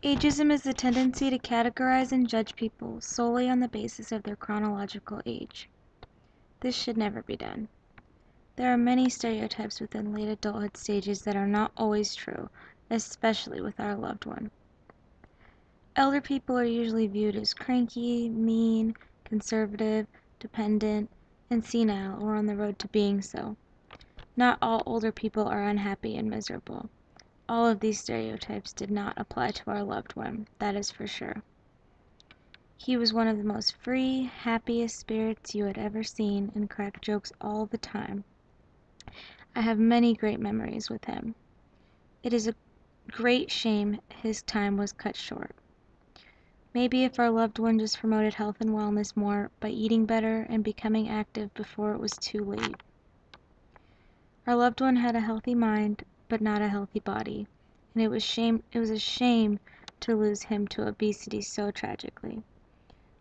Ageism is the tendency to categorize and judge people solely on the basis of their chronological age. This should never be done. There are many stereotypes within late adulthood stages that are not always true, especially with our loved one. Elder people are usually viewed as cranky, mean, conservative, dependent, and senile, or on the road to being so. Not all older people are unhappy and miserable. All of these stereotypes did not apply to our loved one, that is for sure. He was one of the most free, happiest spirits you had ever seen, and cracked jokes all the time. I have many great memories with him. It is a great shame his time was cut short. Maybe if our loved one just promoted health and wellness more by eating better and becoming active before it was too late. Our loved one had a healthy mind, but not a healthy body, and it was a shame to lose him to obesity so tragically.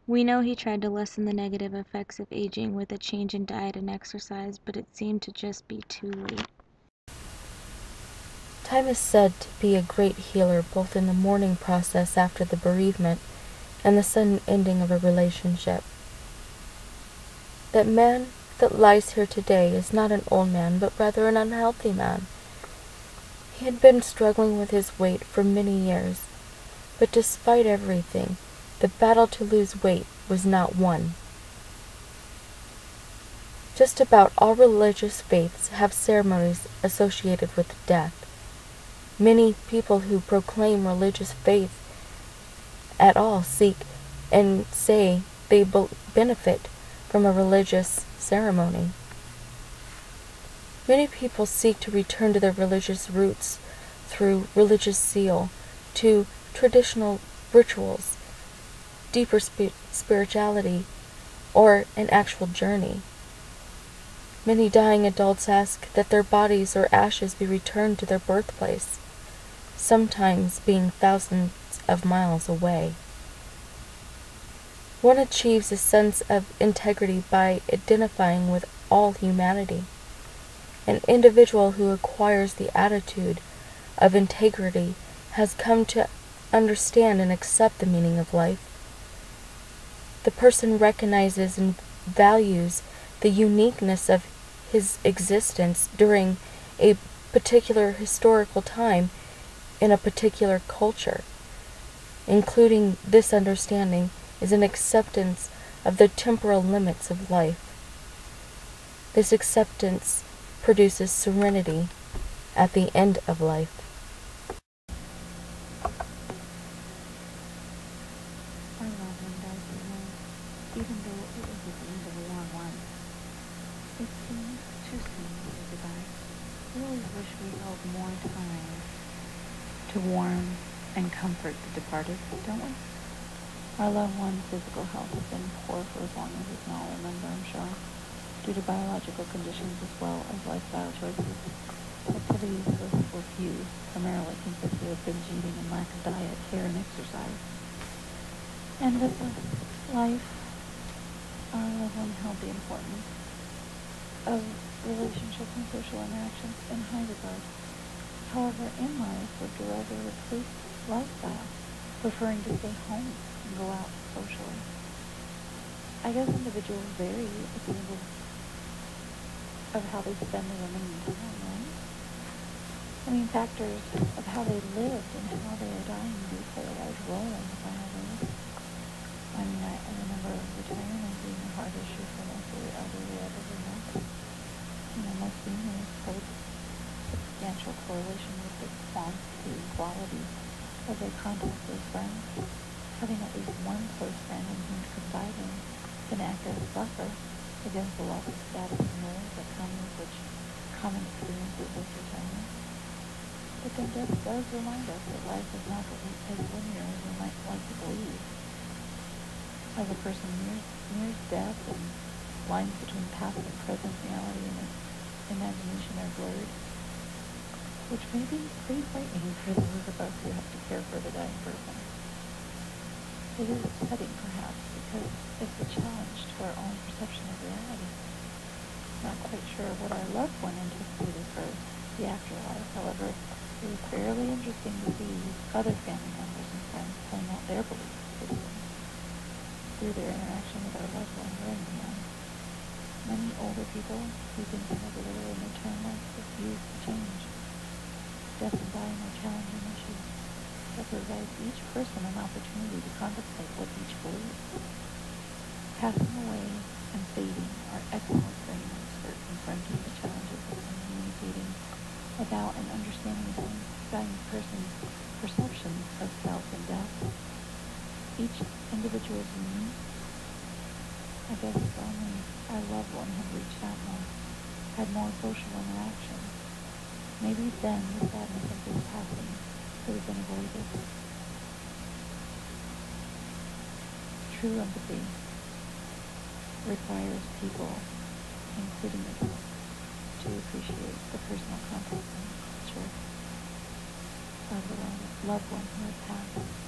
We know he tried to lessen the negative effects of aging with a change in diet and exercise, but it seemed to just be too late. Time is said to be a great healer both in the mourning process after the bereavement and the sudden ending of a relationship. That man that lies here today is not an old man, but rather an unhealthy man. He had been struggling with his weight for many years, but despite everything, the battle to lose weight was not won. Just about all religious faiths have ceremonies associated with death. Many people who proclaim religious faith at all seek and say they benefit from a religious ceremony. Many people seek to return to their religious roots through religious zeal, to traditional rituals, deeper spirituality, or an actual journey. Many dying adults ask that their bodies or ashes be returned to their birthplace, sometimes being thousands of miles away. One achieves a sense of integrity by identifying with all humanity. An individual who acquires the attitude of integrity has come to understand and accept the meaning of life. The person recognizes and values the uniqueness of his existence during a particular historical time in a particular culture. Including this understanding is an acceptance of the temporal limits of life. This acceptance produces serenity at the end of life. Our loved one died alone, even though it was at the end of a long one. It seems too soon to say goodbye. We always wish we held more time to warm and comfort the departed, don't we? Our loved one's physical health has been poor for as long as we can all remember, I'm sure, due to biological conditions as well as lifestyle choices. Activities were few, primarily consisted of binge eating and lack of diet, care, and exercise. And with life, our loved one held the importance of relationships and social interactions in high regard. However, in life would rather replace lifestyle, preferring to stay home and go out socially. I guess individuals vary at the end of how they spend their remaining time, right? I mean, factors of how they lived and how they are dying do play a large role in the final days. I mean, I remember retirement being a hard issue for most of the elderly I've ever met. You know, most seniors hold substantial correlation with the quantity and quality of their contact with friends. Having at least one close friend in whom to confide in can act as a buffer against the loss of status and roles that come with which common experiences with retirement. But then death does remind us that life is not as linear as we might like to believe. As a person nears death and lines between past and present reality and imagination are blurred, which may be pretty frightening for those of us who have to care for the dying person. It is upsetting, perhaps, because it's a challenge to our own perception of reality. Not quite sure what our loved one anticipated for the afterlife. However, It was fairly interesting to see other family members and friends playing out their belief systems through their interaction with our loved one very young. Many older people who think they have a little in their term life refuse to change. Death and dying are challenging issues that provides each person an opportunity to contemplate what each believes. Passing away and fading are excellent frameworks for confronting the challenges of communicating about and understanding a dying person's perceptions of self and death. Each individual is unique. I guess if only our loved one had reached out more, had more social interaction, maybe then the sadness of this passing could have been avoided. True empathy requires people, including adults, to appreciate the personal context and culture of the loved one who has passed.